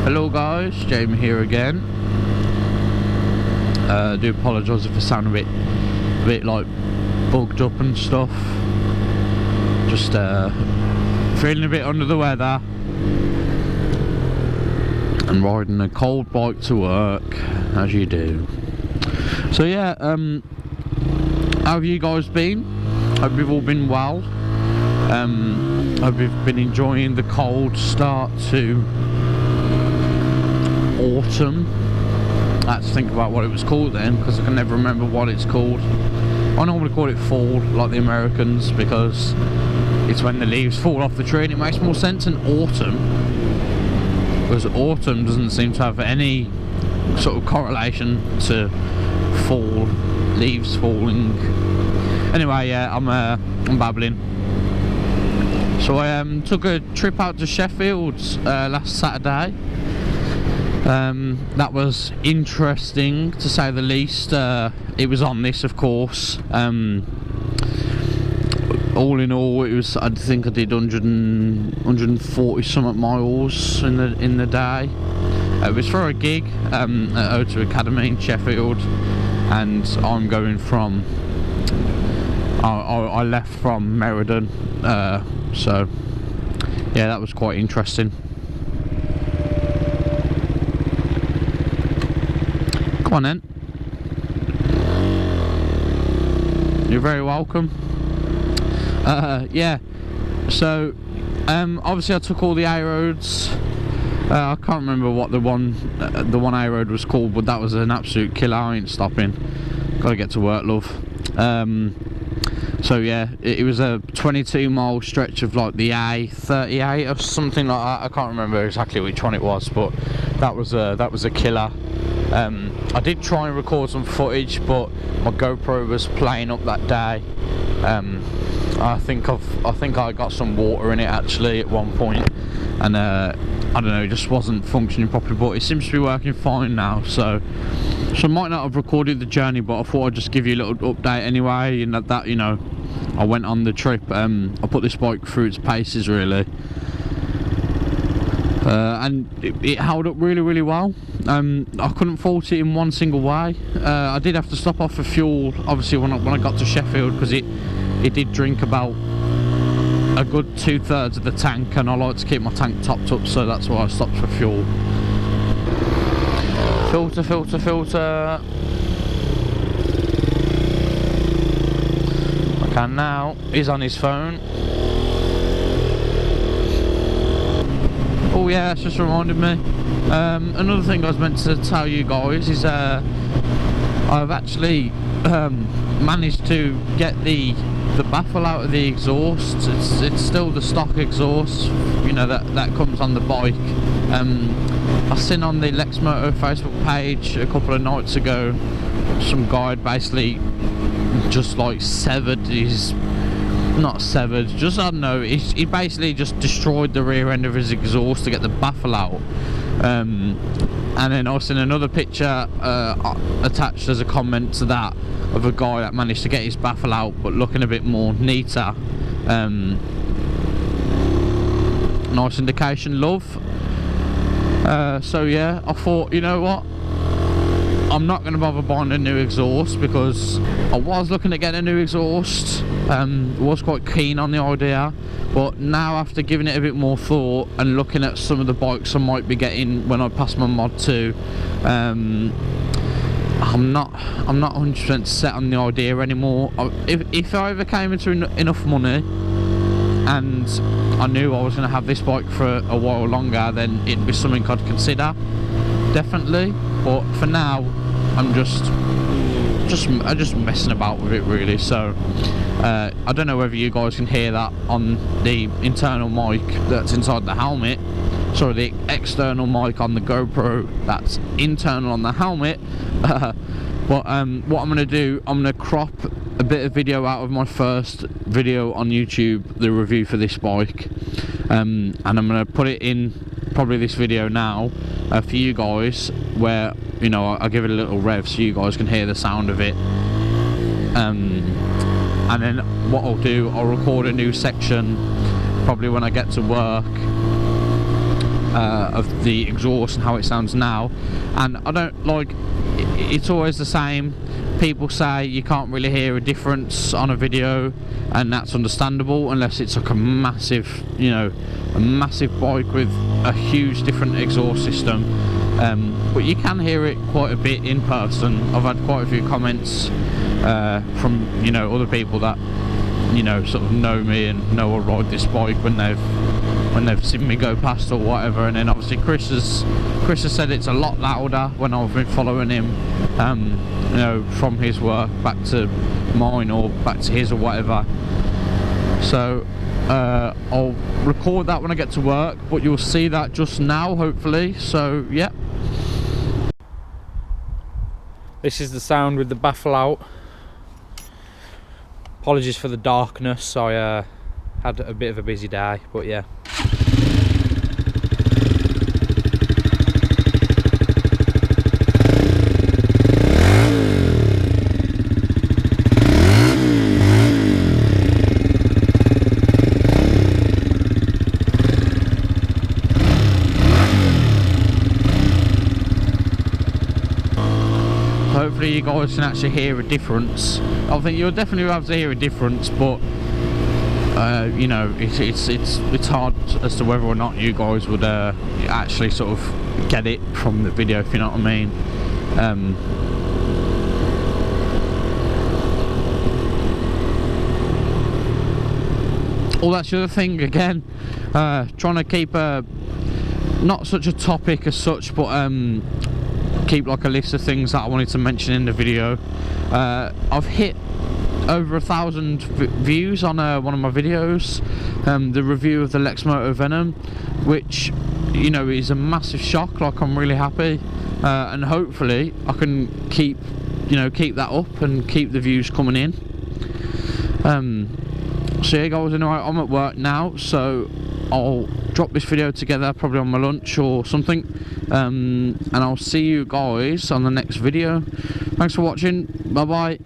Hello guys, Jamie here again. I do apologise if I sound a bit like bugged up and stuff. Just feeling a bit under the weather and riding a cold bike to work, as you do. So yeah, how have you guys been? Hope you've all been well. Hope you've been enjoying the cold start to autumn. I had to think about what it was called then, because I can never remember what it's called. I normally call it fall, like the Americans, because it's when the leaves fall off the tree, and it makes more sense than autumn, because autumn doesn't seem to have any sort of correlation to fall, leaves falling. Anyway, yeah, I'm babbling. So I took a trip out to Sheffield last Saturday. That was interesting, to say the least. It was on this, of course. All in all, it was, I think I did 140 something miles in the day. It was for a gig at O2 Academy in Sheffield, and I'm going from. I left from Meriden, so yeah, that was quite interesting. Come on then. You're very welcome. Yeah, so obviously I took all the A roads. I can't remember what the one A road was called, but that was an absolute killer. I ain't stopping. Gotta get to work, love. So yeah, it was a 22-mile stretch of like the A38 or something like that. I can't remember exactly which one it was, but that was a killer. I did try and record some footage, but my GoPro was playing up that day. I think I got some water in it actually at one point, and I don't know, it just wasn't functioning properly, but it seems to be working fine now. So I might not have recorded the journey, but I thought I'd just give you a little update anyway. And that, you know, I went on the trip. I put this bike through its paces really, and it held up really well. I couldn't fault it in one single way. I did have to stop off for fuel, obviously, when I got to Sheffield, because it did drink about a good 2/3 of the tank, and I like to keep my tank topped up, so that's why I stopped for fuel. Filter. Okay, now he's on his phone. Oh yeah, that's just reminded me. Another thing I was meant to tell you guys is I've actually managed to get the baffle out of the exhaust. It's still the stock exhaust, you know, that comes on the bike. I seen on the Lexmoto Facebook page a couple of nights ago, some guy basically just like severed his, not severed, just, I don't know, he basically just destroyed the rear end of his exhaust to get the baffle out. And then I seen another picture attached as a comment to that of a guy that managed to get his baffle out, but looking a bit more neater. Nice indication, love. So yeah, I thought, you know what, I'm not going to bother buying a new exhaust, because I was looking at getting a new exhaust. Was quite keen on the idea, but now after giving it a bit more thought and looking at some of the bikes I might be getting when I pass my mod 2, I'm not 100% set on the idea anymore. If I ever came into enough money and I knew I was going to have this bike for a while longer, then it'd be something I'd consider, definitely. But for now, I'm just messing about with it really. So I don't know whether you guys can hear that on the internal mic that's inside the helmet. Sorry, the external mic on the GoPro that's internal on the helmet. But what I'm going to do, I'm going to crop a bit of video out of my first video on YouTube, the review for this bike, and I'm going to put it in probably this video now for you guys, where, you know, I'll give it a little rev so you guys can hear the sound of it. And then what I'll do, I'll record a new section probably when I get to work, of the exhaust and how it sounds now. And I don't like it's always the same. People say you can't really hear a difference on a video, and that's understandable unless it's like a massive, you know, a massive bike with a huge different exhaust system. But you can hear it quite a bit in person. I've had quite a few comments from, you know, other people that, you know, sort of know me and know I ride this bike when they've seen me go past or whatever. And then obviously Chris has said it's a lot louder when I've been following him, you know, from his work back to mine or back to his or whatever. So I'll record that when I get to work, but you'll see that just now hopefully. So yeah, this is the sound with the baffle out. Apologies for the darkness, I had a bit of a busy day, but yeah. Hopefully you guys can actually hear a difference. I think you'll definitely have to hear a difference, but you know, it's hard as to whether or not you guys would actually sort of get it from the video, if you know what I mean. Oh, that's the other thing again. Trying to keep not such a topic as such, but keep like a list of things that I wanted to mention in the video. I've hit over 1,000 views on one of my videos, the review of the Lexmoto Venom, which, you know, is a massive shock. Like, I'm really happy, and hopefully I can keep that up and keep the views coming in. So yeah guys, anyway, I'm at work now, so I'll drop this video together probably on my lunch or something, and I'll see you guys on the next video. Thanks for watching, bye bye.